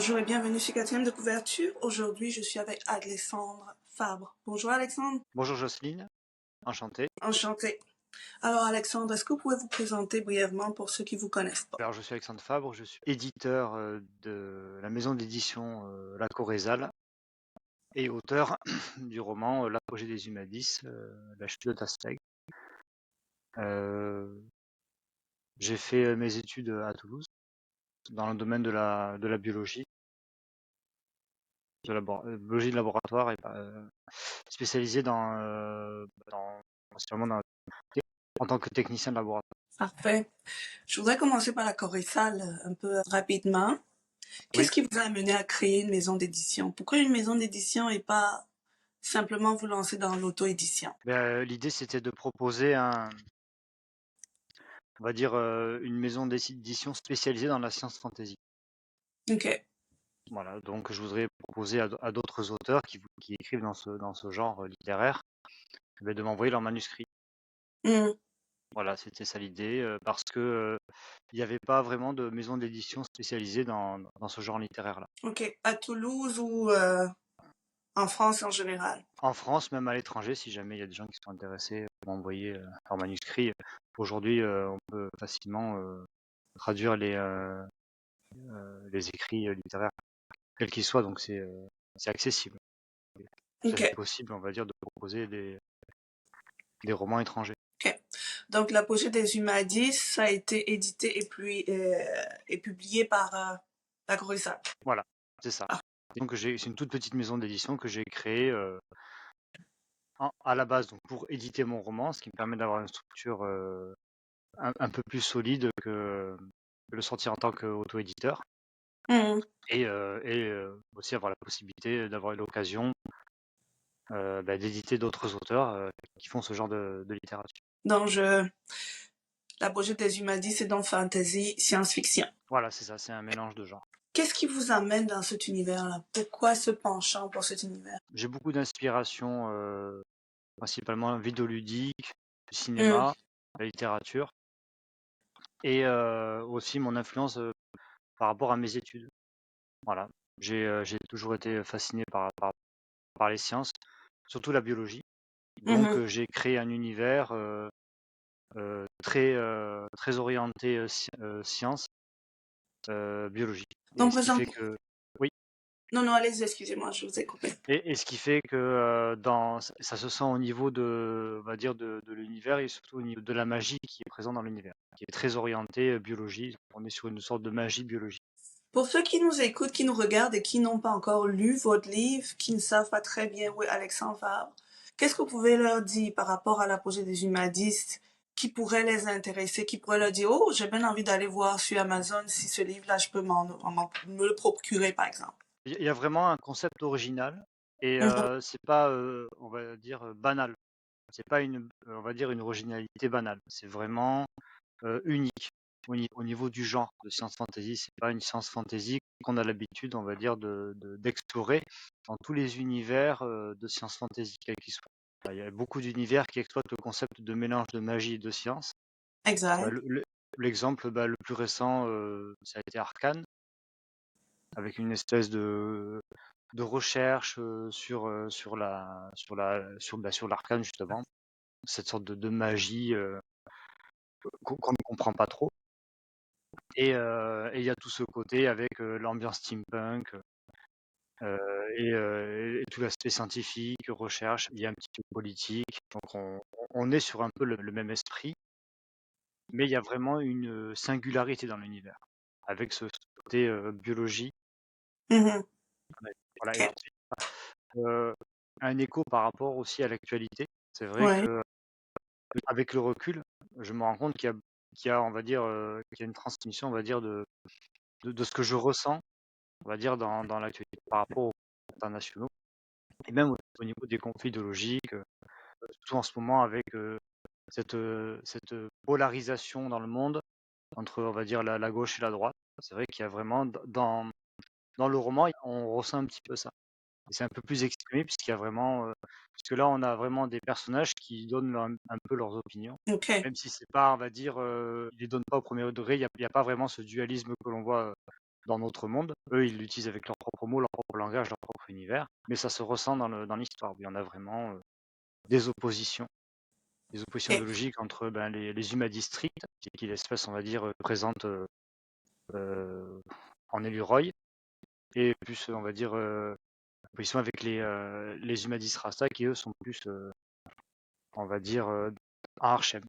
Bonjour et bienvenue sur Quatrième de couverture. Aujourd'hui, je suis avec Alexandre Fabre. Bonjour Alexandre. Bonjour Jocelyne, enchanté. Enchanté. Alors Alexandre, est-ce que vous pouvez vous présenter brièvement pour ceux qui vous connaissent pas? Alors je suis Alexandre Fabre, je suis éditeur de la maison d'édition La Corézale et auteur du roman L'apogée des Humadis, la chute de Tasteg. J'ai fait mes études à Toulouse dans le domaine de la biologie, biologie de laboratoire et spécialisé principalement en tant que technicien de laboratoire. Parfait. Je voudrais commencer par la Corézale un peu rapidement. Oui. Qu'est-ce qui vous a amené à créer une maison d'édition? Pourquoi une maison d'édition et pas simplement vous lancer dans l'auto-édition? L'idée c'était de proposer on va dire une maison d'édition spécialisée dans la science fantasy. Ok. Voilà, donc je voudrais proposer à d'autres auteurs qui écrivent dans ce genre littéraire de m'envoyer leurs manuscrits. Hmm. Voilà, c'était ça l'idée, parce que il n'y avait pas vraiment de maison d'édition spécialisée dans ce genre littéraire-là. Ok. À Toulouse ou en France en général? En France, même à l'étranger, si jamais il y a des gens qui sont intéressés à m'envoyer leurs manuscrits. Aujourd'hui, on peut facilement traduire les écrits littéraires, quels qu'ils soient, donc c'est accessible. Ça fait Ok. possible, on va dire, de proposer des romans étrangers. Ok. Donc, l'apogée des Humadis, ça a été édité et publié par la Corézale. Voilà, c'est ça. Ah. Donc c'est une toute petite maison d'édition que j'ai créée à la base donc, pour éditer mon roman, ce qui me permet d'avoir une structure un peu plus solide que le sortir en tant qu'auto-éditeur. Mhm. Et aussi avoir la possibilité d'avoir l'occasion d'éditer d'autres auteurs qui font ce genre de littérature. Donc, l'apogée des Humadis, c'est donc fantasy, science-fiction. Voilà, c'est ça, c'est un mélange de genres. Qu'est-ce qui vous amène dans cet univers-là? Pourquoi ce penchant pour cet univers? J'ai beaucoup d'inspiration, principalement vidéoludique, le Mhm. cinéma, la littérature, et aussi mon influence par rapport à mes études. Voilà, j'ai toujours été fasciné par les sciences, surtout la biologie. Donc Mhm. j'ai créé un univers très orienté science, biologie. Et Donc, ce par qui fait exemple, que oui, non, non, allez-y, excusez-moi, je vous ai coupé. et ce qui fait que ça se sent au niveau on va dire de l'univers et surtout au niveau de la magie qui est présente dans l'univers, qui est très orienté biologie. On est sur une sorte de magie biologique. Pour ceux qui nous écoutent, qui nous regardent et qui n'ont pas encore lu votre livre, qui ne savent pas très bien où est Alexandre Fabre, qu'est-ce que vous pouvez leur dire par rapport à l'apogée des humadistes qui pourrait les intéresser, qui pourrait leur dire, oh, j'ai bien envie d'aller voir sur Amazon si ce livre-là, je peux me le procurer, par exemple. Il y a vraiment un concept original et Mhm. c'est pas, on va dire, banal. C'est pas on va dire, une originalité banale. C'est vraiment unique au niveau du genre de science fantasy. C'est pas une science fantasy qu'on a l'habitude, on va dire, d'explorer dans tous les univers de science fantasy, quels qu'ils soient. Il y a beaucoup d'univers qui exploitent le concept de mélange de magie et de science. Bah, Exact. l'exemple le plus récent, ça a été Arcane, avec une espèce de recherche sur l'arcane justement, cette sorte de magie qu'on ne comprend pas trop. Et il y a tout ce côté avec l'ambiance steampunk et tout l'aspect scientifique, recherche. Il y a un petit peu politique. Donc on est sur un peu le même esprit, mais il y a vraiment une singularité dans l'univers, avec ce côté biologie. Mhm. Ouais, voilà, et Ok. puis un écho par rapport aussi à l'actualité. C'est vrai Ouais. que avec le recul, je me rends compte on va dire, qu'il y a une transmission, on va dire, de ce que je ressens, on va dire, dans l'actualité par rapport aux internationaux et même au niveau des conflits idéologiques, surtout en ce moment avec cette polarisation dans le monde entre, on va dire, la gauche et la droite. C'est vrai qu'il y a vraiment dans le roman, on ressent un petit peu ça. Et c'est un peu plus exprimé puisqu'il y a vraiment, puisque là, on a vraiment des personnages qui donnent un peu leurs opinions. Ok. Même si c'est pas, on va dire, ils les donnent pas au premier degré, il y a pas vraiment ce dualisme que l'on voit dans notre monde. Eux, ils l'utilisent avec leurs propres mots, leur propre langage, leur propre univers, mais ça se ressent dans l'histoire. Il y en a vraiment des oppositions, Et, idéologiques entre les Humadis stricts, qui est l'espèce, on va dire, présente en Eluroy, et plus, on va dire, opposition avec les Humadis Rasta, qui eux sont plus, on va dire, à Archem.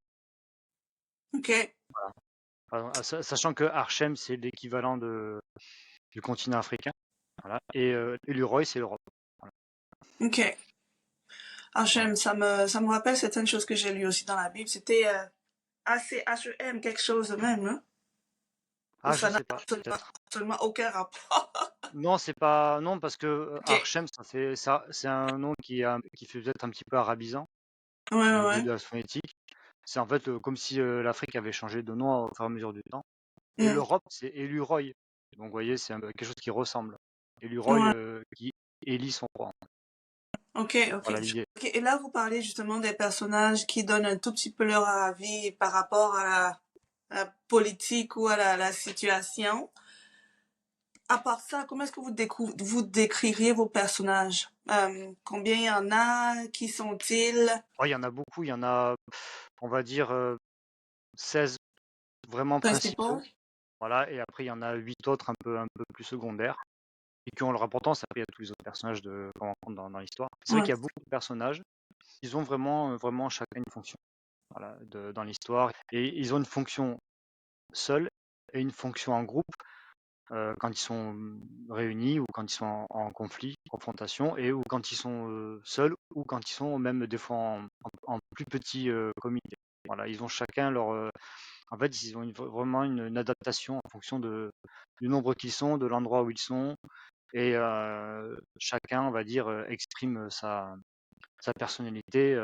ok, Sachant que Archem, c'est l'équivalent du continent africain. Voilà. Et Eluroy, c'est l'Europe. Voilà. ok. Voilà. Hachem, ça me rappelle certaines choses que j'ai lues aussi dans la Bible. C'était H-E-M, quelque chose de même, hein? Ou Ah, je ça n'a sais pas, peut-être. absolument aucun rapport. Non, c'est pas. Non, parce que Ok, Archem, c'est un nom qui fait peut-être un petit peu arabisant ouais, au ouais, niveau ouais. de la phonétique. C'est en fait comme si l'Afrique avait changé de nom au fur et à mesure du temps. Et Hmm. l'Europe, c'est Eluroy. Donc, vous voyez, c'est quelque chose qui ressemble. Eluroy Ouais, qui élit son roi. ok, ok. Voilà l'idée. Ok, et là, vous parlez justement des personnages qui donnent un tout petit peu leur avis par rapport à la politique ou à la situation. À part ça, comment est-ce que vous décririez vos personnages? Combien il y en a? Qui sont-ils? Oh, il y en a beaucoup. Il y en a, on va dire, 16 vraiment Principaux? principaux. Voilà. Et après, il y en a 8 autres un peu plus secondaires et qui ont leur importance. Après, il y a tous les autres personnages qu'on rencontre dans l'histoire. C'est vrai Ouais. qu'il y a beaucoup de personnages. Ils ont vraiment chacun une fonction, voilà, dans l'histoire. Et ils ont une fonction seule et une fonction en groupe quand ils sont réunis ou quand ils sont en conflit, confrontation, ou quand ils sont seuls ou quand ils sont même des fois en plus petit comité. Voilà, ils ont chacun en fait, ils ont vraiment une adaptation en fonction du nombre qu'ils sont, de l'endroit où ils sont, et chacun, on va dire, exprime sa personnalité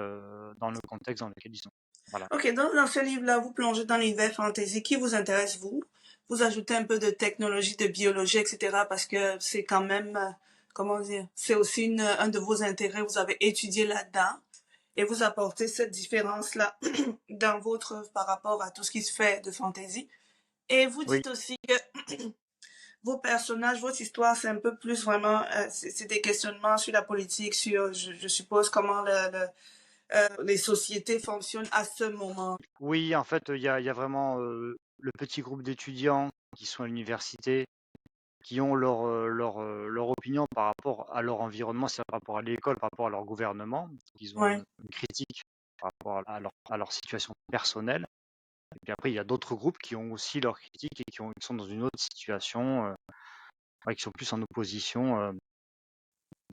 dans le contexte dans lequel ils sont. Voilà. Ok, donc dans ce livre-là, vous plongez dans l'univers fantasy qui vous intéresse, vous. Vous ajoutez un peu de technologie, de biologie, etc. parce que c'est quand même, comment dire, c'est aussi un de vos intérêts. Vous avez étudié là-dedans et vous apportez cette différence-là dans votre œuvre par rapport à tout ce qui se fait de fantasy. Et vous Oui, dites aussi que vos personnages, votre histoire, c'est un peu plus vraiment, c'est des questionnements sur la politique, sur, je suppose, comment les sociétés fonctionnent à ce moment. oui, en fait, il y a vraiment le petit groupe d'étudiants qui sont à l'université, qui ont leur opinion par rapport à leur environnement, c'est par rapport à l'école, par rapport à leur gouvernement. Ils ont Ouais. une critique par rapport à leur situation personnelle. Et puis après, il y a d'autres groupes qui ont aussi leur critique et qui sont dans une autre situation, ouais, qui sont plus en opposition,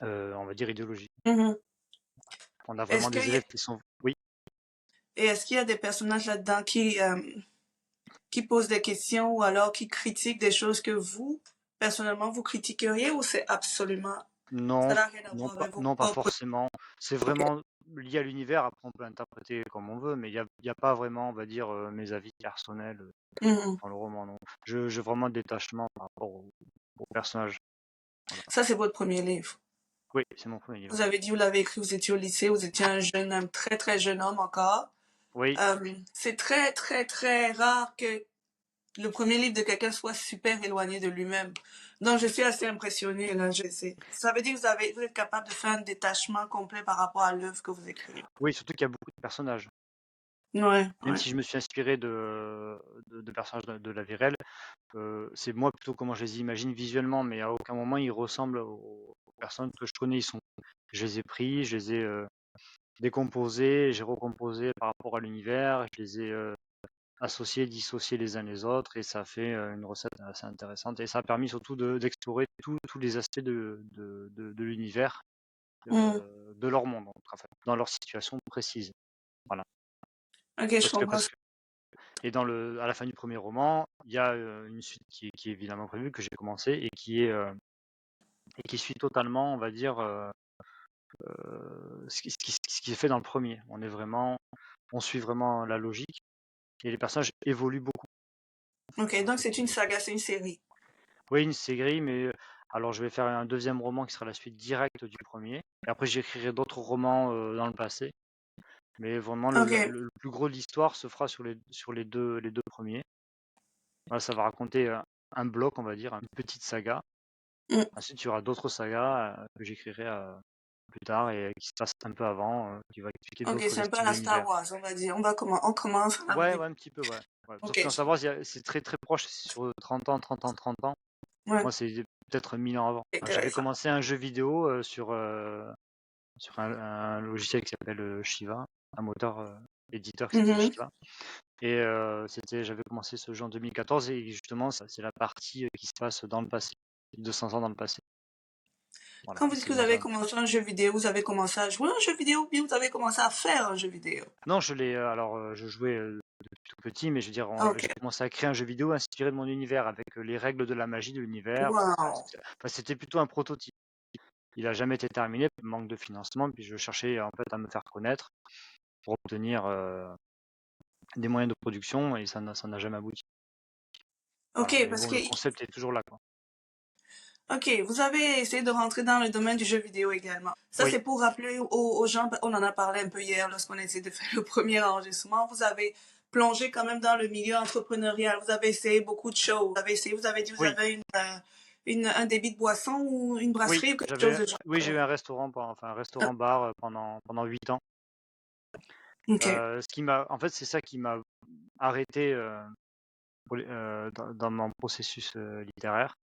on va dire, idéologique. Mhm. On a Est-ce vraiment qu'il des y a, élèves qui sont. Oui, et est-ce qu'il y a des personnages là-dedans qui posent des questions ou alors qui critiquent des choses que vous, personnellement, vous critiqueriez ou c'est absolument, ça non, n'a rien à non, voir pas, avec vos non, pas propres. forcément. C'est Ok. vraiment lié à l'univers. Après, on peut interpréter comme on veut, mais il y a pas vraiment, on va dire, mes avis personnels Mhm. dans le roman. Non. J'ai vraiment un détachement par rapport au personnage. Voilà. Ça, c'est votre premier livre. Oui, c'est mon premier livre. Vous avez dit, vous l'avez écrit, vous étiez au lycée, vous étiez un très, très jeune homme encore. Oui, C'est très, très, très rare que le premier livre de quelqu'un soit super éloigné de lui-même. Donc, je suis assez impressionnée, là, je sais. Ça veut dire que vous êtes capable de faire un détachement complet par rapport à l'œuvre que vous écrivez. oui, surtout qu'il y a beaucoup de personnages. Ouais, Même ouais. si je me suis inspiré de personnages de la vie réelle, c'est moi plutôt comment je les imagine visuellement, mais à aucun moment ils ressemblent aux personnes que je connais. Je les ai pris, je les ai décomposés, j'ai recomposé par rapport à l'univers, je les ai associés, dissociés les uns les autres, et ça fait une recette assez intéressante. Et ça a permis surtout d'explorer tous les aspects de l'univers, Hmm. de leur monde, en fait, dans leur situation précise. Voilà. Ok, je Parce que, comprends. parce que Et à la fin du premier roman, il y a une suite qui est évidemment prévue, que j'ai commencé, et qui suit totalement, on va dire, ce qui est fait dans le premier. On suit vraiment la logique, et les personnages évoluent beaucoup. Ok, donc c'est une saga, c'est une série. Oui, une série, mais alors je vais faire un deuxième roman qui sera la suite directe du premier, et après j'écrirai d'autres romans dans le passé. Mais vraiment, Ok, le plus gros de l'histoire se fera sur les deux premiers. Voilà, ça va raconter un bloc, on va dire, une petite saga. Mm. Ensuite, il y aura d'autres sagas que j'écrirai plus tard et qui se passent un peu avant, qui va expliquer Ok, d'autres c'est un peu récits à de la Star l'univers. Wars, on va dire. On commence Ouais, avec. ouais, un petit peu, ouais. Ouais. Sauf Ok, qu'en savoir, c'est très très proche, c'est sur 30 ans, 30 ans, 30 ans. ouais, Moi, c'est peut-être 1000 ans avant. J'avais intéressant. commencé un jeu vidéo sur un logiciel qui s'appelle Shiva, un moteur éditeur qui s'appelle Mhm. Shiva. Et j'avais commencé ce jeu en 2014 et justement, c'est la partie qui se passe dans le passé, 200 ans dans le passé. Voilà, Quand vous dites c'est que vous dans avez un. commencé un jeu vidéo, vous avez commencé à jouer à un jeu vidéo, ou bien vous avez commencé à faire un jeu vidéo? Non, je jouais depuis tout petit, mais je veux dire, Ok, j'ai commencé à créer un jeu vidéo inspiré de mon univers avec les règles de la magie de l'univers. wow. C'était plutôt un prototype. Il a jamais été terminé, manque de financement, puis je cherchais en fait à me faire connaître pour obtenir des moyens de production et ça n'a jamais abouti. Voilà. Ok, Mais parce bon, que, le concept est toujours là, quoi. ok, vous avez essayé de rentrer dans le domaine du jeu vidéo également. Ça, Oui, c'est pour rappeler aux gens, on en a parlé un peu hier lorsqu'on a essayé de faire le premier enregistrement. Vous avez plongé quand même dans le milieu entrepreneurial. Vous avez essayé beaucoup de choses. Vous avez essayé, vous avez dit, vous oui, avez un débit de boisson ou une oui. brasserie ou quelque chose de genre. J'ai eu un restaurant, un Ah, restaurant-bar pendant 8 ans. ok. En fait, c'est ça qui m'a arrêté dans mon processus littéraire.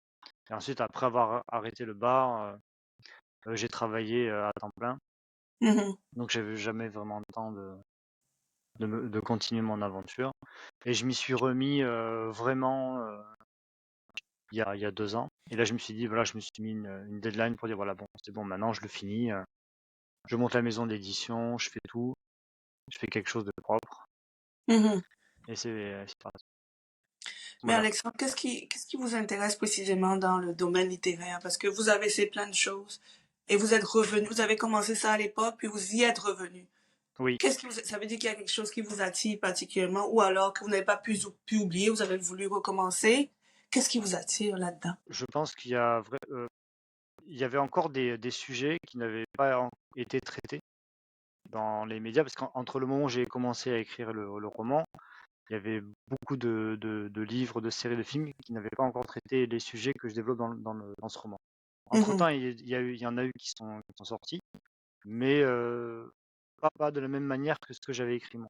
Et ensuite, après avoir arrêté le bar, j'ai travaillé à temps plein. Mhm. Donc, j'avais jamais vraiment le temps de continuer mon aventure. Et je m'y suis remis vraiment il y a 2 ans. Et là, je me suis dit, voilà, je me suis mis une deadline pour dire, voilà, bon, c'est bon, maintenant, je le finis. Je monte la maison d'édition, je fais tout, je fais quelque chose de propre. Mhm. Et c'est parti. Mais Voilà. Alexandre, qu'est-ce qui vous intéresse précisément dans le domaine littéraire? Parce que vous avez essayé plein de choses et vous êtes revenu, vous avez commencé ça à l'époque, puis vous y êtes revenu. Oui, Ça veut dire qu'il y a quelque chose qui vous attire particulièrement ou alors que vous n'avez pas pu oublier, vous avez voulu recommencer? Qu'est-ce qui vous attire là-dedans? je pense il y avait encore des sujets qui n'avaient pas été traités dans les médias, parce qu'entre le moment où j'ai commencé à écrire le roman, il y avait beaucoup de livres, de séries, de films qui n'avaient pas encore traité les sujets que je développe dans ce roman. Mhm. Entre-temps, il y en a eu qui sont sortis, mais pas de la même manière que ce que j'avais écrit moi.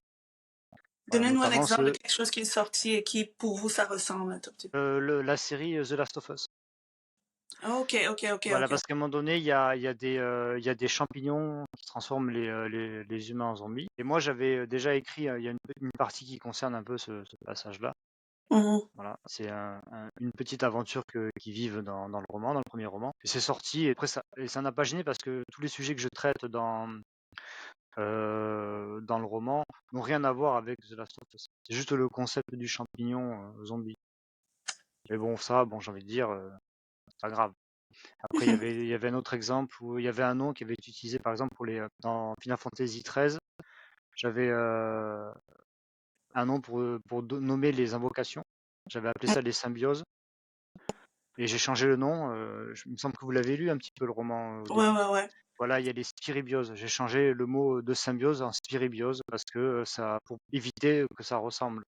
Voilà, Donnez-nous un notamment exemple de quelque chose qui est sorti et qui, pour vous, ça ressemble un tout petit peu. la série The Last of Us. Ok, ok, ok, Voilà, ok. parce qu'à un moment donné, il y a des champignons qui transforment les humains en zombies. Et moi, j'avais déjà écrit, il y a une partie qui concerne un peu ce passage-là. Mhm. Voilà, c'est une petite aventure qu'ils vivent dans le roman, dans le premier roman. Et c'est sorti, et après, ça n'a pas gêné parce que tous les sujets que je traite dans le roman n'ont rien à voir avec The Last of Us. C'est juste le concept du champignon zombie. Mais bon, j'ai envie de dire, c'est pas grave. Après, il y avait un autre exemple où il y avait un nom qui avait été utilisé, par exemple, dans Final Fantasy XIII. J'avais un nom pour nommer les invocations. J'avais appelé ça les symbioses. Et j'ai changé le nom. Il me semble que vous l'avez lu un petit peu le roman au Ouais, début. ouais, ouais. Voilà, il y a les spiribioses. J'ai changé le mot de symbiose en spiribiose parce que pour éviter que ça ressemble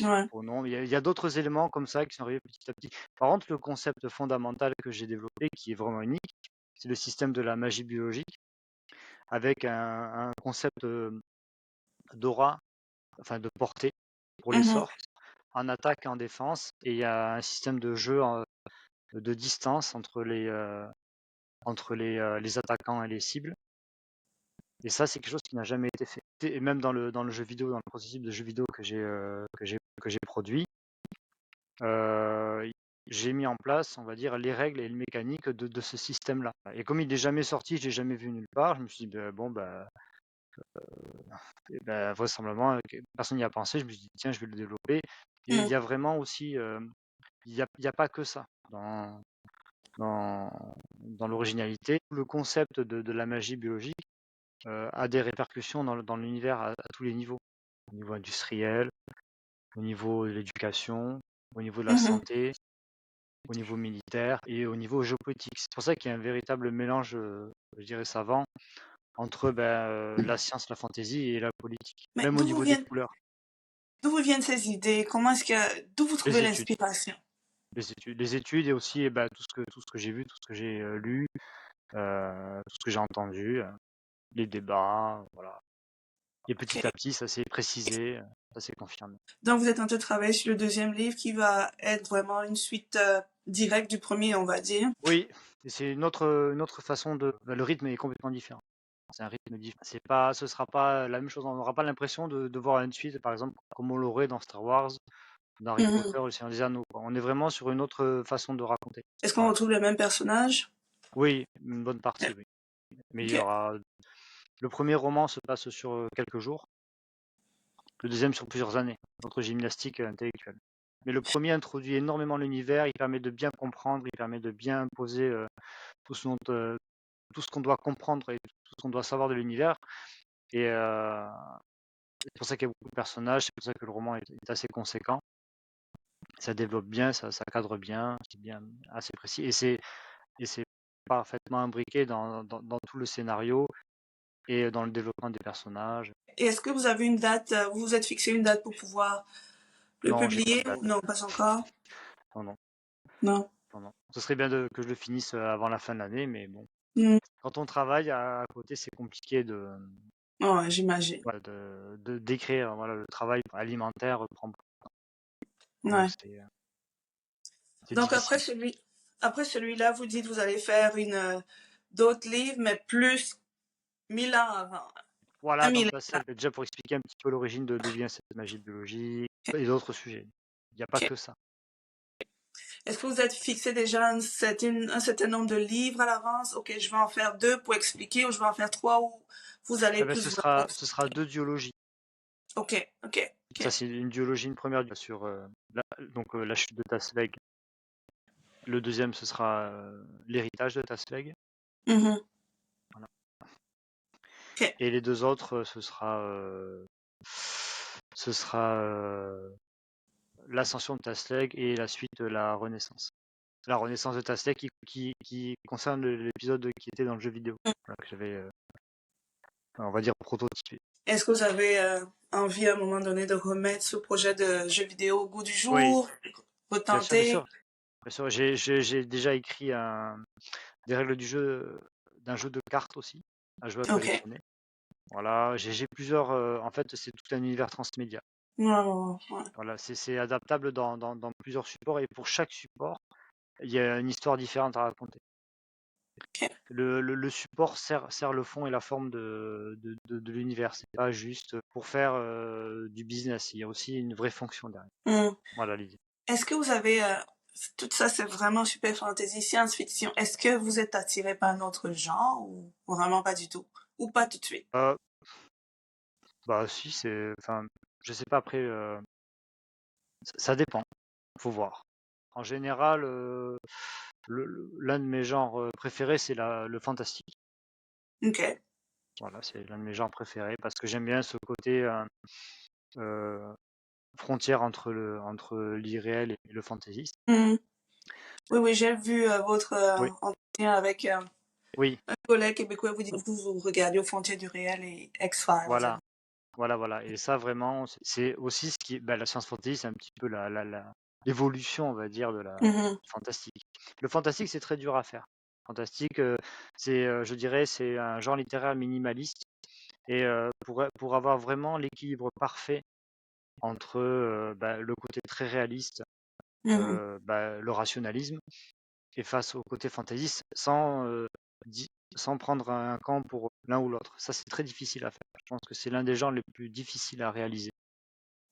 Ouais. au nom. Il y a d'autres éléments comme ça qui sont arrivés petit à petit. Par contre, le concept fondamental que j'ai développé, qui est vraiment unique, c'est le système de la magie biologique avec un concept d'aura, enfin de portée pour les Mhm. sorts, en attaque et en défense. Et il y a un système de jeu de distance entre les attaquants et les cibles. Et ça, c'est quelque chose qui n'a jamais été fait. Et même dans le jeu vidéo, dans le processus de jeu vidéo que j'ai produit, euh, j'ai mis en place, on va dire, les règles et les mécaniques de ce système-là. Et comme il n'est jamais sorti, je l'ai jamais vu nulle part, je me suis dit, bon, bah, vraisemblablement, personne n'y a pensé. Je me suis dit, tiens, je vais le développer. Et il Mhm. y a vraiment aussi, il y a pas que ça dans, dans l'originalité. Le concept de la magie biologique a des répercussions dans l'univers à tous les niveaux. Au niveau industriel, au niveau de l'éducation, au niveau de la Mhm. santé, au niveau militaire et au niveau géopolitique. C'est pour ça qu'il y a un véritable mélange, je dirais, savant entre la science, la fantaisie et la politique, Mais même au niveau des couleurs. d'où vous viennent ces idées? D'où vous Les trouvez études. l'inspiration? Les études et aussi tout ce que j'ai vu, tout ce que j'ai lu, tout ce que j'ai entendu, les débats, voilà. Et petit Ok. à petit, ça s'est précisé, ça s'est confirmé. Donc, vous êtes en train de travailler sur le deuxième livre qui va être vraiment une suite directe du premier, on va dire. Oui, et c'est une autre façon le rythme est complètement différent. C'est un rythme différent. Ce sera pas la même chose. On n'aura pas l'impression de voir une suite, par exemple, comme on l'aurait dans Star Wars, dans Harry Mhm. Potter, Le Seigneur des Anneaux, quoi. On est vraiment sur une autre façon de raconter. Est-ce qu'on Voilà. retrouve le même personnage? Oui, une bonne partie, oui. Mais il y Ok. aura. Le premier roman se passe sur quelques jours, le deuxième sur plusieurs années. Notre gymnastique intellectuelle. Mais le premier introduit énormément l'univers, il permet de bien comprendre, il permet de bien poser tout ce qu'on doit comprendre et tout ce qu'on doit savoir de l'univers. Et c'est pour ça qu'il y a beaucoup de personnages, c'est pour ça que le roman est assez conséquent. Ça développe bien, ça cadre bien, c'est bien assez précis. Et c'est parfaitement imbriqué dans tout le scénario et dans le développement des personnages. Et est-ce que vous avez une date, vous vous êtes fixé une date pour pouvoir le Non, j'ai pas publier de ou date. non, pas encore? Non, non, Non. non, non. Ce serait bien que je le finisse avant la fin de l'année, mais bon. Hmm. Quand on travaille à côté, c'est compliqué Ouais, j'imagine. voilà, d'écrire. Voilà, le travail alimentaire prend beaucoup de temps. Donc Ouais. c'est Donc difficile. après celui-là, vous dites vous allez faire une d'autres livres, mais plus 1000 ans avant. Un Voilà, donc millénaire. déjà pour expliquer un petit peu l'origine de d'où vient cette magie biologique et d'autres sujets. Il n'y a pas Ok. que ça. Est-ce que vous êtes fixé déjà un certain nombre de livres à l'avance? Ok, je vais en faire 2 pour expliquer, ou je vais en faire 3 où vous allez Eh ben, plus vraiment ce sera expliquer. deux duologies. Ok, ok, Ça, ok. c'est une duologie, une première sur la chute de Tasleg. Le deuxième, ce sera l'héritage de Tasleg. Mhm. Voilà. Ok. Et les deux autres, ce sera l'ascension de Tasleg et la suite de la Renaissance. La Renaissance de Tasleg qui concerne l'épisode qui était dans le jeu vidéo, voilà, que j'avais, on va dire, prototypé. Est-ce que vous avez envie à un moment donné de remettre ce projet de jeu vidéo au goût du Oui, jour, bien sûr, bien retenter? sûr. Bien sûr, j'ai déjà écrit des règles du jeu d'un jeu de cartes aussi, un jeu à Ok. collectionner. Voilà, j'ai plusieurs. En fait, c'est tout un univers transmédia. Ouais, ouais, ouais, ouais. Voilà, c'est adaptable dans plusieurs supports et pour chaque support, il y a une histoire différente à raconter. Ok. Le support sert le fond et la forme de l'univers. C'est pas juste pour faire du business. Il y a aussi une vraie fonction derrière. Hmm. Voilà l'idée. Est-ce que vous avez tout ça, c'est vraiment super fantasy, science-fiction. Est-ce que vous êtes attiré par un autre genre ou vraiment pas du tout? Ou pas tout de suite? Euh, Bah si, enfin, je sais pas après. Ça dépend. Faut voir. En général, l'un de mes genres préférés, c'est le fantastique. Ok. Voilà, c'est l'un de mes genres préférés parce que j'aime bien ce côté euh, frontière entre l'irréel et le fantaisiste. Hmm. Oui, oui, j'ai vu votre Oui, entretien avec oui, un collègue québécois. Vous regardez aux frontières du réel et X-Files. voilà, voilà. Et ça, vraiment, c'est aussi ce qui, la science fantasy, c'est un petit peu l'évolution, on va dire, de la Mhm. fantastique. Le fantastique, c'est très dur à faire. Fantastique, je dirais, c'est un genre littéraire minimaliste. Et pour avoir vraiment l'équilibre parfait entre le côté très réaliste, Mhm. le rationalisme, et face au côté fantaisiste, sans prendre un camp pour l'un ou l'autre. Ça, c'est très difficile à faire. Je pense que c'est l'un des genres les plus difficiles à réaliser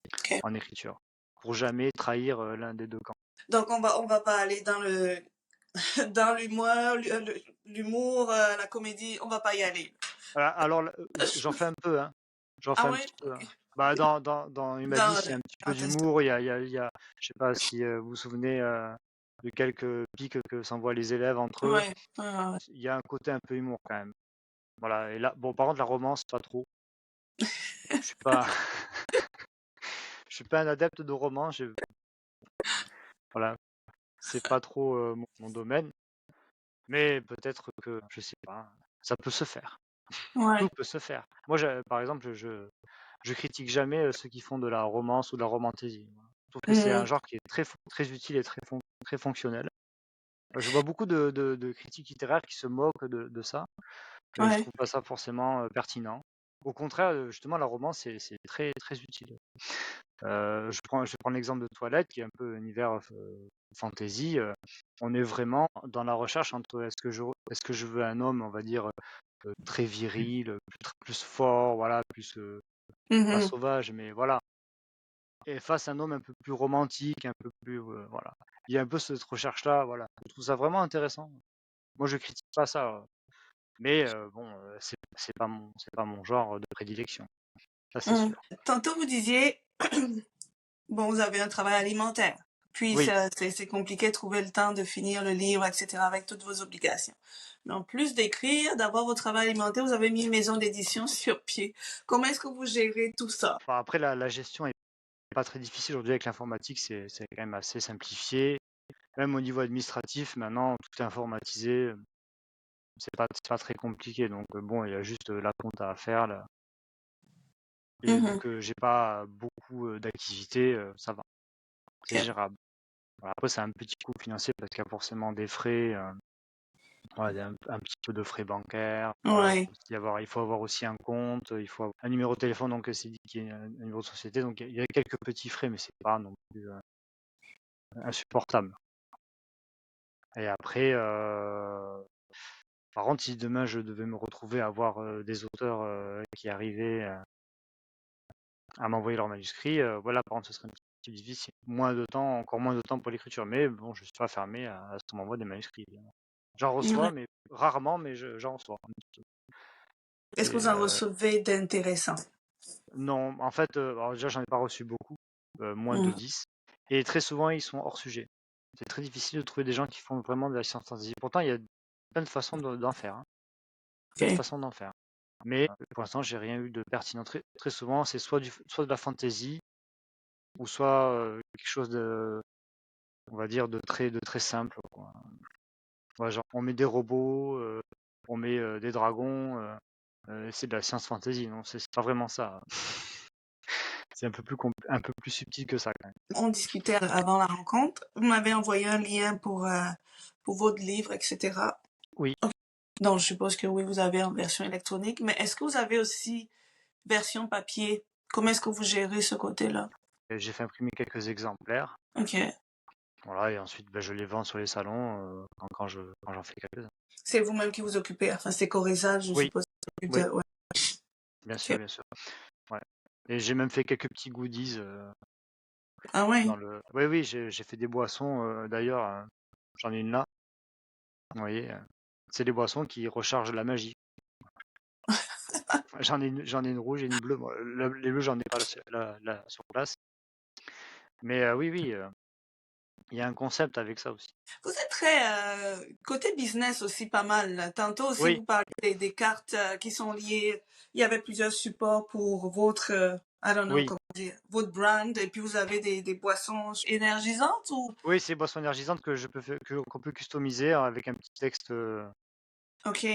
Ok. en écriture, pour jamais trahir l'un des deux camps. Donc on va pas aller dans le dans l'humour, la comédie. On va pas y aller. Voilà, alors, j'en fais un peu, hein. J'en Ah fais un ouais? petit peu, hein. Ok. Dans Dans Humadis, il y a un petit peu Fantastique. d'humour. Je sais pas si vous vous souvenez de quelques pics que s'envoient les élèves entre eux. Ouais. Ouais, ouais. Il y a un côté un peu humour quand même. Voilà. Et là, bon, par contre, la romance, pas trop. Je suis pas, je suis pas un adepte de romance. Voilà, c'est pas trop mon domaine. Mais peut-être que, je sais pas, ça peut se faire. Ouais. Tout peut se faire. Moi, par exemple, je critique jamais ceux qui font de la romance ou de la romantaisie. Je trouve que c'est un Mhm. genre qui est très utile et très très fonctionnel. Je vois beaucoup de critiques littéraires qui se moquent de ça, et je Ouais. trouve pas ça forcément pertinent. Au contraire, justement, la romance, c'est très, très utile. Je vais prendre l'exemple de Twilight, qui est un peu univers fantasy. On est vraiment dans la recherche entre est-ce que je veux un homme, on va dire, très viril, plus fort, voilà, plus pas Mhm. sauvage, mais voilà. Et face à un homme un peu plus romantique, un peu plus, voilà. Il y a un peu cette recherche-là, voilà. Je trouve ça vraiment intéressant. Moi, je critique pas ça, mais bon, c'est pas mon genre de prédilection. Ça, c'est Mhm. sûr. Tantôt, vous disiez, bon, vous avez un travail alimentaire. Puis, Oui, c'est compliqué de trouver le temps de finir le livre, etc., avec toutes vos obligations. Mais en plus d'écrire, d'avoir votre travail alimentaire, vous avez mis une maison d'édition sur pied. Comment est-ce que vous gérez tout ça? enfin, après, la gestion est pas très difficile aujourd'hui avec l'informatique, c'est quand même assez simplifié. Même au niveau administratif, maintenant, tout est informatisé. C'est pas très compliqué. Donc, bon, il y a juste la compta à faire, là. Et vu Mhm. que j'ai pas beaucoup d'activités, ça va. C'est Ok. gérable. Voilà, après, c'est un petit coût financier parce qu'il y a forcément des frais, voilà, un petit peu de frais bancaires. Voilà, Ouais. il faut avoir aussi un compte, il faut avoir un numéro de téléphone, donc c'est dit qu'il y a un numéro de société. Donc, il y a quelques petits frais, mais c'est pas non plus insupportable. Et après, par contre, si demain je devais me retrouver à avoir des auteurs qui arrivaient à m'envoyer leur manuscrit, voilà, par contre, ce serait un petit peu difficile. Moins de temps, encore moins de temps pour l'écriture. Mais bon, je suis pas fermé à ce qu'on m'envoie des manuscrits, évidemment. J'en reçois, Ouais. mais rarement, mais j'en reçois. Est-ce que Et vous en recevez d'intéressant? non, en fait, alors déjà, j'en ai pas reçu beaucoup, moins de Mhm. 10. Et très souvent, ils sont hors sujet. C'est très difficile de trouver des gens qui font vraiment de la science fantasy. Pourtant, il y a plein de façons d'en faire, hein. Plein de Ok. façons d'en faire. Mais pour l'instant, j'ai rien eu de pertinent. Très souvent, c'est soit de la fantasy, ou soit quelque chose de, on va dire, de très simple, quoi. Ouais, genre, on met des robots, on met des dragons, c'est de la science fantasy, non, c'est pas vraiment ça. C'est un peu plus subtil que ça, quand même. On discutait avant la rencontre. Vous m'avez envoyé un lien pour votre livre, etc. Oui, Donc, je suppose que oui, vous avez en version électronique. Mais est-ce que vous avez aussi version papier? Comment est-ce que vous gérez ce côté-là? j'ai fait imprimer quelques exemplaires. Ok. Voilà, et ensuite, je les vends sur les salons quand j'en fais quelques-uns. C'est vous-même qui vous occupez. Enfin, c'est Corézal, je Oui, suppose. Qui s'occupe oui, de... Ouais. bien sûr, Ok. bien sûr. Ouais. Et j'ai même fait quelques petits goodies Ah dans ouais. le. Oui, oui, j'ai fait des boissons. D'ailleurs, j'en ai une là. Vous voyez, c'est des boissons qui rechargent la magie. J'en ai une rouge et une bleue. Moi, les bleus, j'en ai pas sur place. Mais oui, oui, il y a un concept avec ça aussi. Vous êtes très côté business aussi pas mal, là. Tantôt aussi, Oui, vous parlez des cartes qui sont liées. Il y avait plusieurs supports pour votre, I don't know oui, comment dire, votre brand. Et puis vous avez des boissons énergisantes ou? oui, c'est boissons énergisantes que je peux qu'on peut customiser avec un petit texte, Ok.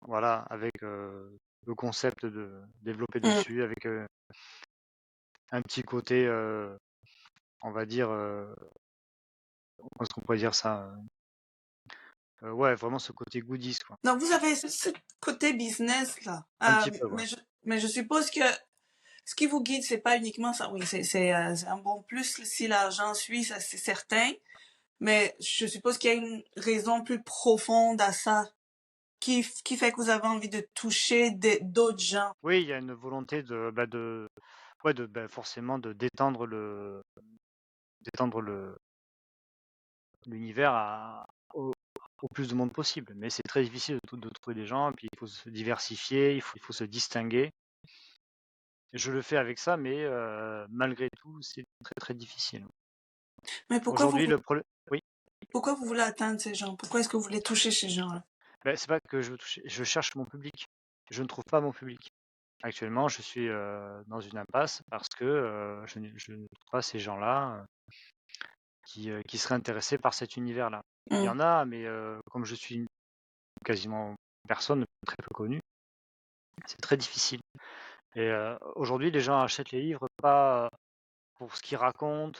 voilà, avec le concept de développer Hmm. dessus, avec un petit côté, on va dire, comment est-ce qu'on pourrait dire ça? Ouais, vraiment ce côté goodies, quoi. Donc vous avez ce côté business là. Un petit peu, ouais. Mais je suppose que ce qui vous guide, c'est pas uniquement ça. Oui, c'est un bon plus si l'argent suit, ça c'est certain. Mais je suppose qu'il y a une raison plus profonde à ça qui fait que vous avez envie de toucher d'autres gens. Oui, il y a une volonté ouais, forcément de d'étendre l'univers au plus de monde possible. Mais c'est très difficile de trouver des gens, et puis il faut se diversifier, il faut se distinguer. Je le fais avec ça, mais malgré tout, c'est très très difficile. Mais Aujourd'hui, le problème, oui, pourquoi vous voulez atteindre ces gens? Pourquoi est-ce que vous voulez toucher ces gens-là? c'est pas que je veux toucher, je cherche mon public. Je ne trouve pas mon public. Actuellement, je suis dans une impasse parce que je ne trouve pas ces gens-là qui seraient intéressés par cet univers-là. Il y Hmm. en a, mais comme je suis quasiment personne, très peu connu, c'est très difficile. Et aujourd'hui, les gens achètent les livres pas pour ce qu'ils racontent,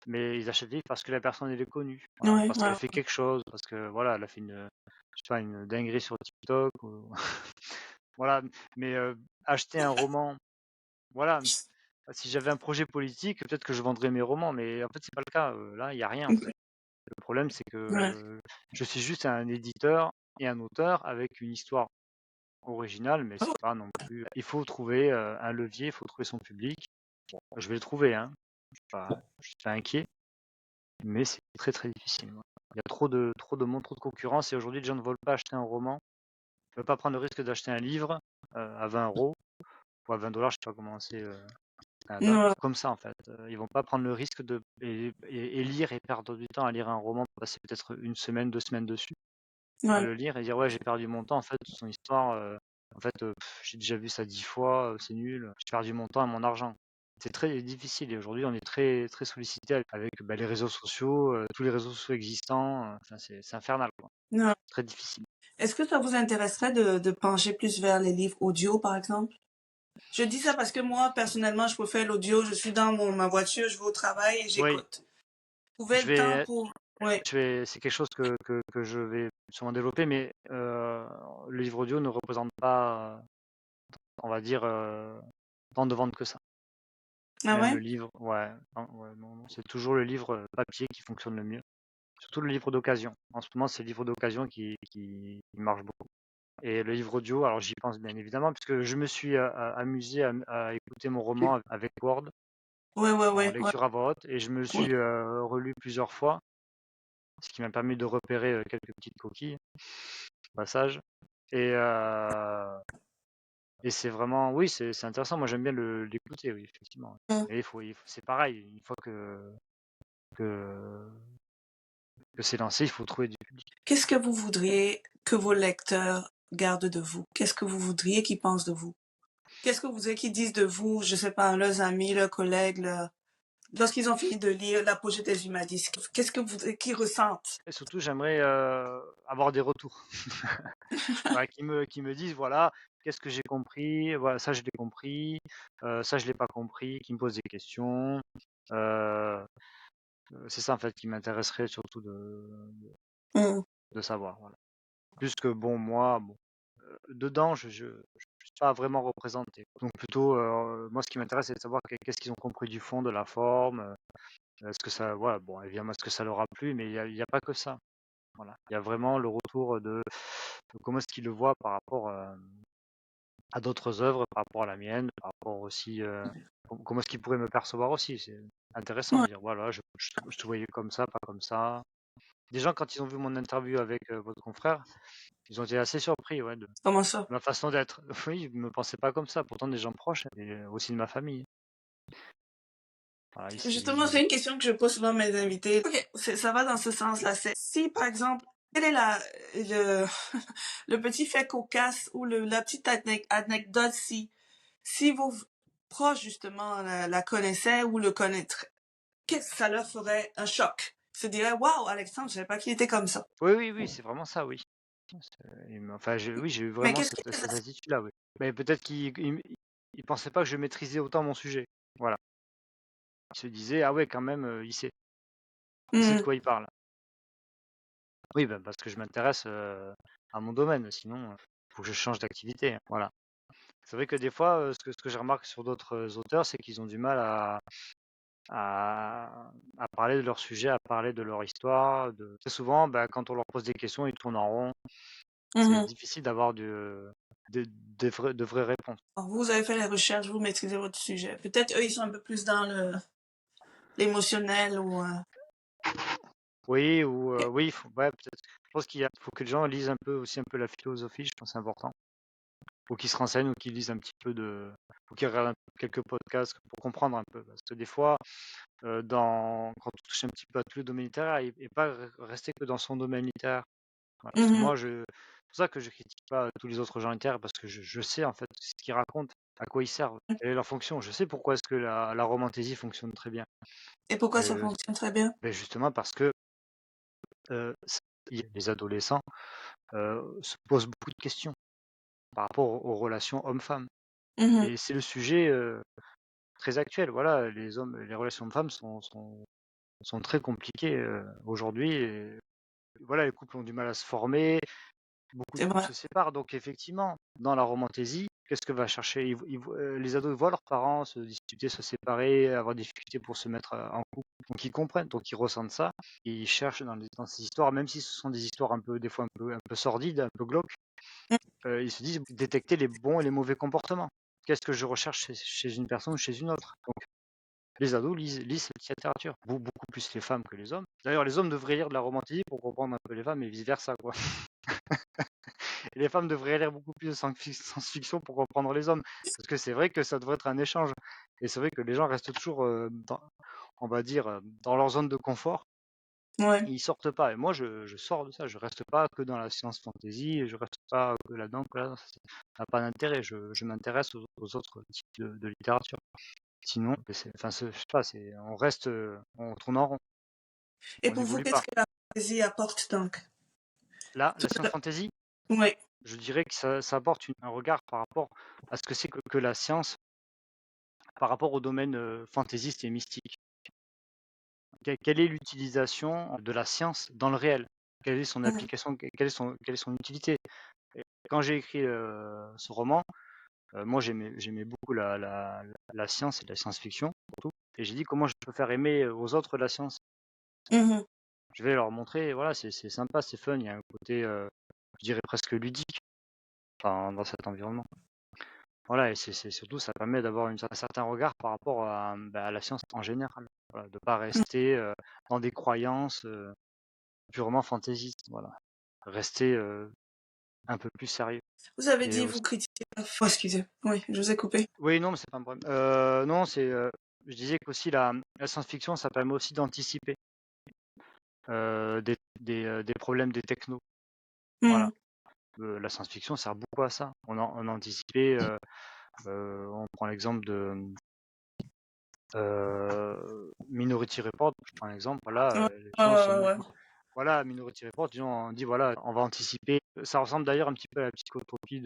mais ils achètent des livres parce que la personne elle est connue, voilà, Ouais, parce qu'elle ouais. fait quelque chose, parce que voilà, elle a fait je sais pas, une dinguerie sur TikTok, ou voilà. Mais acheter un roman, voilà, si j'avais un projet politique, peut-être que je vendrais mes romans, mais en fait c'est pas le cas. Là, il y a rien en fait. Le problème c'est Ouais. que je suis juste un éditeur et un auteur avec une histoire originale, mais c'est pas non plus. Il faut trouver un levier, il faut trouver son public. Bon, je vais le trouver, hein. Je suis pas inquiet, mais c'est très très difficile. Ouais. Il y a trop de monde, trop de concurrence, et aujourd'hui les gens ne veulent pas acheter un roman, ne veulent pas prendre le risque d'acheter un livre à 20 euros ou à 20 $, je sais pas comment c'est au Canada. Ouais. Comme ça en fait, ils vont pas prendre le risque de et lire et perdre du temps à lire un roman, passer peut-être une semaine, 2 semaines dessus, à Ouais. le lire et dire ouais j'ai perdu mon temps en fait, son histoire, en fait j'ai déjà vu ça 10 fois, c'est nul, j'ai perdu mon temps et mon argent. C'est très difficile, et aujourd'hui on est très très sollicité avec les réseaux sociaux, tous les réseaux sociaux existants, enfin, c'est infernal quoi, Ouais. très difficile. Est-ce que ça vous intéresserait de pencher plus vers les livres audio, par exemple? Je dis ça parce que moi, personnellement, je préfère l'audio. Je suis dans ma voiture, je vais au travail et Oui, j'écoute. Trouver je le temps vais pour... Oui. c'est quelque chose que je vais sûrement développer, mais le livre audio ne représente pas, on va dire, tant de ventes que ça. Ah Même le ouais? livre, ouais, non, ouais, non, c'est toujours le livre papier qui fonctionne le mieux. Surtout le livre d'occasion. En ce moment, c'est le livre d'occasion qui marche beaucoup. Et le livre audio, alors j'y pense bien évidemment, puisque je me suis amusé à écouter mon roman avec Word, Ouais, ouais, en ouais, ouais. lecture à voix haute, et je me le Ouais. suis relu plusieurs fois, ce qui m'a permis de repérer quelques petites coquilles, passages. Et, et c'est vraiment, oui, c'est intéressant. Moi, j'aime bien l'écouter, oui, effectivement. Mm. Et c'est pareil, une fois que, que c'est lancé, il faut trouver du public. Qu'est-ce que vous voudriez que vos lecteurs gardent de vous? Qu'est-ce que vous voudriez qu'ils pensent de vous? Qu'est-ce que vous voudriez qu'ils disent de vous, je sais pas, leurs amis, leurs collègues, lorsqu'ils ont fini de lire La Pochette des Humadistes? Qu'est-ce que vous voudriez qu'ils ressentent? Et surtout, j'aimerais avoir des retours. Voilà, qui me disent, voilà, qu'est-ce que j'ai compris, voilà, ça je l'ai compris, ça je l'ai pas compris, qui me posent des questions. Euh, c'est ça en fait qui m'intéresserait surtout Mm. de savoir. Voilà. Plus que bon, moi, bon, dedans, je suis pas vraiment représenté. Donc plutôt, moi ce qui m'intéresse, c'est de savoir qu'est-ce qu'ils ont compris du fond, de la forme. Est-ce que ça, voilà, bon, évidemment, est-ce que ça leur a plu, mais il y a pas que ça. Voilà. Il y a vraiment le retour de comment est-ce qu'ils le voient par rapport à d'autres œuvres, par rapport à la mienne, par rapport aussi comment est-ce qu'ils pourraient me percevoir aussi. C'est intéressant Ouais. de dire voilà, je te voyais comme ça, pas comme ça. Des gens, quand ils ont vu mon interview avec votre confrère, ils ont été assez surpris, ouais, de Comment ça? ma façon d'être. Oui, ils ne me pensaient pas comme ça, pourtant des gens proches et aussi de ma famille. Voilà, Justement, c'est une question que je pose souvent à mes invités. Ok, ça va dans ce sens-là. C'est si, par exemple, quel est le, le petit fait cocasse ou la petite anecdote si vos proches, justement, la connaissaient ou le connaîtraient, qu'est-ce que ça leur ferait un choc? Ils se diraient, waouh, Alexandre, je savais pas qu'il était comme ça. Oui, oui, oui, c'est vraiment ça, oui. Enfin, oui, j'ai eu Mais vraiment qu'est-ce qui les cette attitude-là, oui. Mais peut-être qu'ils pensaient pas que je maîtrisais autant mon sujet. Voilà. Ils se disaient, ah ouais, quand même, il sait de a... quoi il parle. Oui, bah, parce que je m'intéresse à mon domaine, sinon, il faut que je change d'activité, hein, voilà. C'est vrai que des fois, ce que je remarque sur d'autres auteurs, c'est qu'ils ont du mal à parler de leur sujet, à parler de leur histoire. Très souvent, bah, quand on leur pose des questions, ils tournent en rond. C'est difficile d'avoir de vraies réponses. Vous avez fait les recherches, vous maîtrisez votre sujet. Peut-être eux, ils sont un peu plus dans l'émotionnel ou... Oui, ou oui, ouais, peut-être. Je pense qu'il faut que les gens lisent un peu aussi un peu la philosophie, je pense que c'est important. Ou qu'ils se renseignent, ou qu'ils lisent un petit peu ou qu'ils regardent quelques podcasts pour comprendre un peu. Parce que des fois, quand on touche un petit peu à tous les domaines littéraires, et pas rester que dans son domaine littéraire. Voilà. Parce que Mhm. moi, c'est pour ça que je critique pas tous les autres gens littéraires, parce que je sais en fait ce qu'ils racontent, à quoi ils servent, quelle est leur fonction. Je sais pourquoi est-ce que la romantaisie fonctionne très bien. Et pourquoi ça Euh, fonctionne très bien? ben justement parce que euh, les adolescents se posent beaucoup de questions par rapport aux relations hommes-femmes. Mhm. Et c'est le sujet très actuel. Voilà, les relations hommes-femmes sont très compliquées aujourd'hui. Et voilà, les couples ont du mal à se former, beaucoup de C'est couples vrai. se séparent. Donc effectivement, dans la romantaisie, qu'est-ce que va chercher les ados voient leurs parents se disputer, se séparer, avoir des difficultés pour se mettre en couple. Donc ils comprennent, donc ils ressentent ça. Et ils cherchent dans ces histoires, même si ce sont des histoires un peu, des fois un peu sordides, un peu glauques, Mm. ils se disent détecter les bons et les mauvais comportements. Qu'est-ce que je recherche chez une personne ou chez une autre? Donc les ados lisent cette littérature, beaucoup plus les femmes que les hommes. D'ailleurs, les hommes devraient lire de la romantaisie pour comprendre un peu les femmes et vice-versa, quoi. Et les femmes devraient lire beaucoup plus de science-fiction pour comprendre les hommes. Parce que c'est vrai que ça devrait être un échange. Et c'est vrai que les gens restent toujours, on va dire, dans leur zone de confort. Ouais. Et ils sortent pas. Et moi, je sors de ça. Je reste pas que dans la science-fantasy. Et je reste pas que là-dedans, que là. Ça n'a pas d'intérêt. Je m'intéresse aux autres types de littérature. Sinon, enfin, je sais pas, on reste, on tourne en rond. Et On pour vous, n'évolue qu'est-ce pas. que la fantaisie apporte donc? Là, la Tout à- science-fantasy, Oui. je dirais que ça apporte un regard par rapport à ce que c'est que la science par rapport au domaine fantaisiste et mystique. Quelle est l'utilisation de la science dans le réel? Quelle est son Mhm. application? Quelle est son utilité? Et quand j'ai écrit ce roman, moi j'aimais beaucoup la science et la science-fiction, surtout. Et j'ai dit comment je peux faire aimer aux autres la science. Mhm. Je vais leur montrer, voilà, c'est sympa, c'est fun, il y a un côté, je dirais presque ludique, enfin, dans cet environnement. Voilà, et c'est surtout, ça permet d'avoir un certain regard par rapport à la science en général. Voilà, de ne pas rester dans des croyances purement fantaisistes. Voilà. Rester un peu plus sérieux. Vous avez Et dit aussi... vous critiquez. Oh, excusez. Oui, je vous ai coupé. Oui, non, mais c'est pas un problème. Non, je disais qu'aussi la science-fiction, ça permet aussi d'anticiper des problèmes des technos. Voilà. Mhm. La science-fiction sert beaucoup à ça. On a anticipé, on prend l'exemple de Minority Report, je prends un exemple, voilà, Ouais, les ouais, gens se ouais, mettent, ouais. voilà, Minority Report, les gens ont dit, voilà, on va anticiper. Ça ressemble d'ailleurs un petit peu à la psychotropie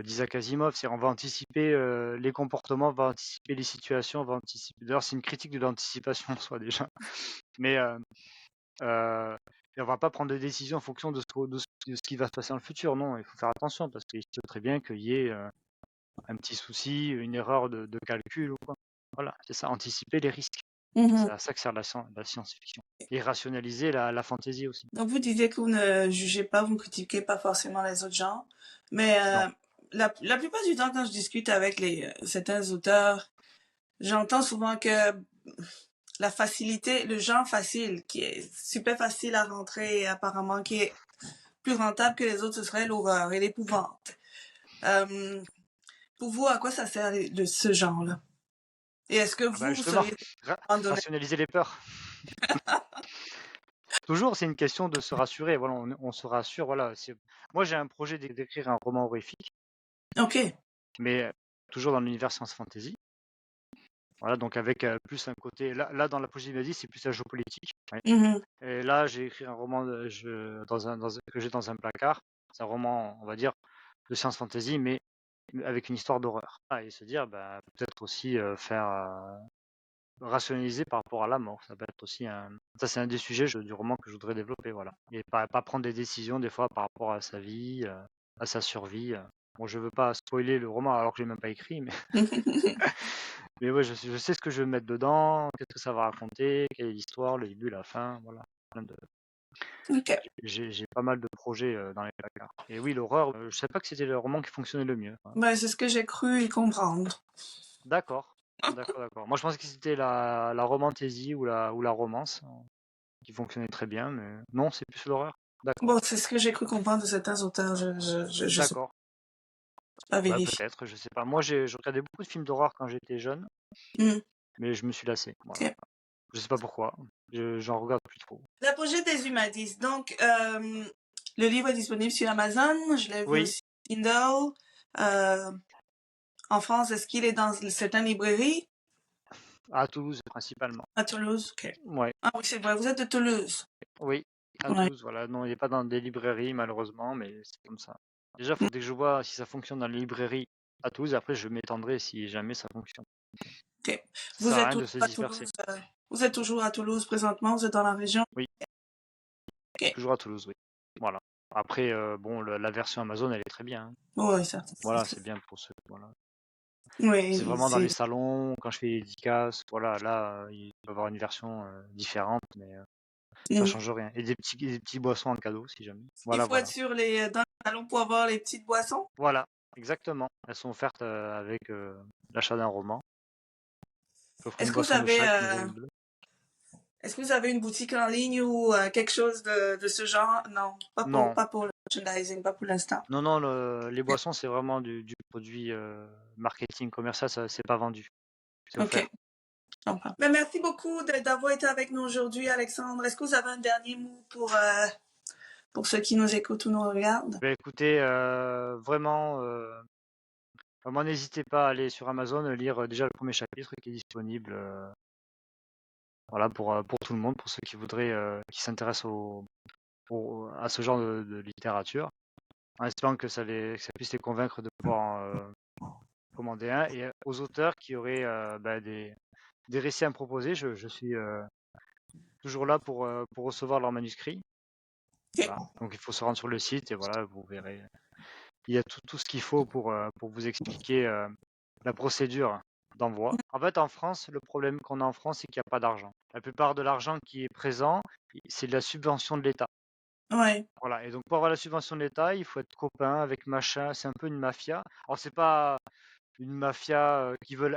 d'Isaac Asimov, c'est on va anticiper les comportements, on va anticiper les situations, on va anticiper. D'ailleurs, c'est une critique de l'anticipation en soi déjà. Mais et on va pas prendre de décisions en fonction de ce qui va se passer dans le futur, non, il faut faire attention parce qu'il se peut très bien qu'il y ait un petit souci, une erreur de calcul ou quoi. Voilà, c'est ça, anticiper les risques. Mhm. C'est à ça que sert la science-fiction. Et rationaliser la fantaisie aussi. Donc vous disiez que vous ne jugez pas, vous ne critiquez pas forcément les autres genres, mais Non. la plupart du temps quand je discute avec certains auteurs, j'entends souvent que la facilité, le genre facile, qui est super facile à rentrer et apparemment qui est plus rentable que les autres, ce serait l'horreur et l'épouvante. Euh, pour vous, à quoi ça sert ce genre-là? Et est-ce que Ah bah vous justement, seriez abandonné? rationaliser les peurs. Toujours, c'est une question de se rassurer. Voilà, on se rassure. Voilà, moi, j'ai un projet d'écrire un roman horrifique, Ok. mais toujours dans l'univers science fantasy. Voilà, donc avec plus un côté. Là, dans la polysémie, c'est plus la géopolitique. Ouais. Mhm. Et là, j'ai écrit un roman que j'ai dans un placard. C'est un roman, on va dire, de science fantasy, mais avec une histoire d'horreur. Et se dire, bah, peut-être aussi faire rationaliser par rapport à la mort. Ça peut être aussi ça, c'est un des sujets du roman que je voudrais développer, voilà. Et pas prendre des décisions des fois par rapport à sa vie, à sa survie. Bon, je veux pas spoiler le roman alors que je l'ai même pas écrit, mais mais ouais, je sais ce que je veux mettre dedans, qu'est-ce que ça va raconter, quelle est l'histoire, le début, la fin, voilà. Ok. J'ai pas mal de projets dans les placards. Et oui, l'horreur, je savais pas que c'était le roman qui fonctionnait le mieux. Hein. Ben, c'est ce que j'ai cru y comprendre. D'accord, d'accord. Moi, je pensais que c'était la romantaisie ou la romance qui fonctionnait très bien, mais non, c'est plus l'horreur. D'accord, Bon, c'est ce que j'ai cru comprendre de certains auteurs. Je sais d'accord. pas Bah vérifier. peut-être, je sais pas. Moi, je regardais beaucoup de films d'horreur quand j'étais jeune, Hmm. mais je me suis lassé. Voilà. Ok. Je sais pas pourquoi. J'en regarde plus trop. L'apogée des humanistes. Donc, le livre est disponible sur Amazon. Je l'ai vu Oui, aussi sur Kindle. Euh, en France, est-ce qu'il est dans certaines librairies? à Toulouse principalement. À Toulouse. Ok. Ouais, Ah oui, c'est vrai. Vous êtes de Toulouse. oui, à Ouais. Toulouse. Voilà. Non, il n'est pas dans des librairies malheureusement, mais c'est comme ça. Déjà, il faudrait que je vois si ça fonctionne dans les librairies à Toulouse. Après, je m'étendrai si jamais ça fonctionne. Ok. Ça sert Vous à êtes rien toujours de se à disperser. Toulouse. Vous êtes toujours à Toulouse présentement, vous êtes dans la région? Oui. Ok. Toujours à Toulouse, oui. Voilà. Après, bon, la version Amazon, elle est très bien. Hein. Oui, certain. Voilà, c'est bien pour ceux. Voilà. Oui, C'est vraiment dans les salons, quand je fais les dédicaces, voilà, là, il peut y avoir une version différente, mais ça change rien. Et des petits boissons en cadeau, si jamais. Voilà, il faut être sur dans les salons pour avoir les petites boissons? Voilà, exactement. Elles sont offertes avec l'achat d'un roman. Est-ce que vous avez est-ce que vous avez une boutique en ligne ou quelque chose de ce genre? Non, pas pour le merchandising, pas pour l'instant. Non, les boissons, c'est vraiment du produit marketing commercial, ça c'est pas vendu. C'est offert. Mais merci beaucoup d'avoir été avec nous aujourd'hui, Alexandre. Est-ce que vous avez un dernier mot pour ceux qui nous écoutent ou nous regardent? Ben, écoutez, vraiment, n'hésitez pas à aller sur Amazon, lire déjà le premier chapitre qui est disponible voilà, pour tout le monde, pour ceux qui voudraient, qui s'intéressent à ce genre de littérature, en espérant que ça puisse les convaincre de pouvoir commander un. Et aux auteurs qui auraient des récits à me proposer, je suis toujours là pour recevoir leurs manuscrits. Voilà. Donc il faut se rendre sur le site et voilà, vous verrez. Il y a tout ce qu'il faut pour vous expliquer la procédure d'envoi. En fait, en France, le problème qu'on a en France, c'est qu'il n'y a pas d'argent. La plupart de l'argent qui est présent, c'est de la subvention de l'État. Ouais. Voilà. Et donc pour avoir la subvention de l'État, il faut être copain avec machin. C'est un peu une mafia. Alors c'est pas une mafia qui veut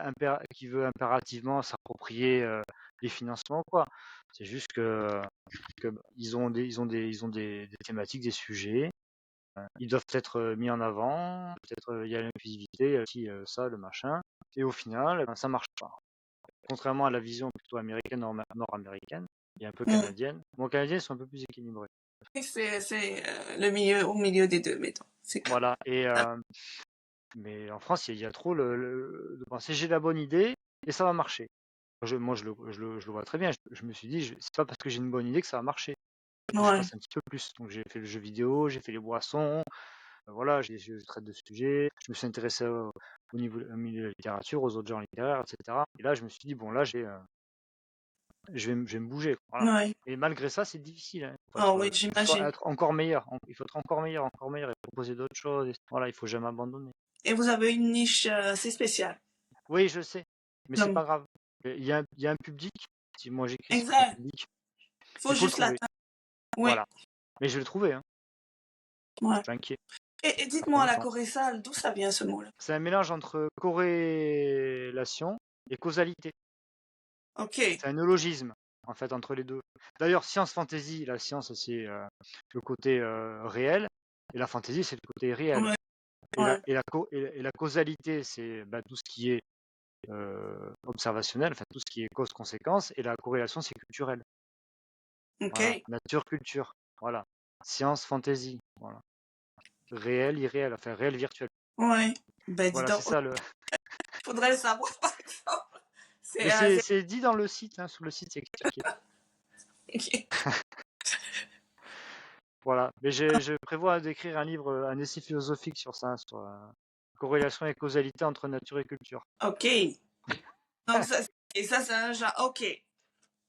impérativement s'approprier les financements, quoi. C'est juste que ils ont des thématiques, des sujets. Ils doivent être mis en avant. Peut-être il y a l'inclusivité, aussi ça, le machin. Et au final, ça marche pas. Contrairement à la vision plutôt américaine, nord-américaine, et un peu canadienne. Bon, canadiens sont un peu plus équilibrés. C'est le milieu, au milieu des deux, mettons. Voilà. Et mais en France, il y a trop de penser j'ai la bonne idée et ça va marcher. Moi, je le vois très bien. Je me suis dit, c'est pas parce que j'ai une bonne idée que ça va marcher. Je fasse un petit peu plus. Donc j'ai fait le jeu vidéo, j'ai fait les boissons, voilà, je traite de sujets. Je me suis intéressé au milieu de la littérature, aux autres genres littéraires, etc. Et là, je me suis dit, bon, là, je vais me bouger. Voilà. Et malgré ça, c'est difficile. Hein. Il faut être encore meilleur. Il faut être encore meilleur et proposer d'autres choses. Voilà, il faut jamais abandonner. Et vous avez une niche assez spéciale. Oui, je sais, mais c'est pas grave. Il y a un public. Si moi j'écris sur un public, faut juste l'attendre. Oui. Voilà. Mais je vais le trouver. Hein. Ouais. Je suis inquiet. Et dites-moi, la corrélation, d'où ça vient ce mot-là? C'est un mélange entre corrélation et causalité. Ok. C'est un neologisme, en fait, entre les deux. D'ailleurs, science fantasy, la science, c'est le côté réel, et la fantasy, c'est le côté réel. Ouais. Et la causalité, c'est tout ce qui est observationnel, enfin tout ce qui est cause-conséquence, et la corrélation, c'est culturel. Ok. Voilà. Nature, culture, voilà. Science, fantasy, voilà. Réel, irréel, enfin réel, virtuel. Ouais. Voilà, c'est ça le. Faudrait le savoir, par exemple. Mais c'est dit dans le site, hein, sur le site, c'est expliqué. Ok. Voilà. Mais je prévois d'écrire un livre, un essai philosophique sur ça, sur corrélation et causalité entre nature et culture. Ok. Donc ça, c'est un genre. Ok.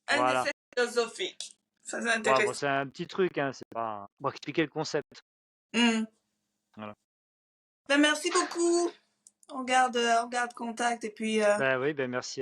Un essai philosophique. Ça, c'est intéressant. Voilà, bon, c'est un petit truc, hein, c'est pas pour expliquer le concept. Voilà. Ben, merci beaucoup. On garde contact et puis. Oui, merci.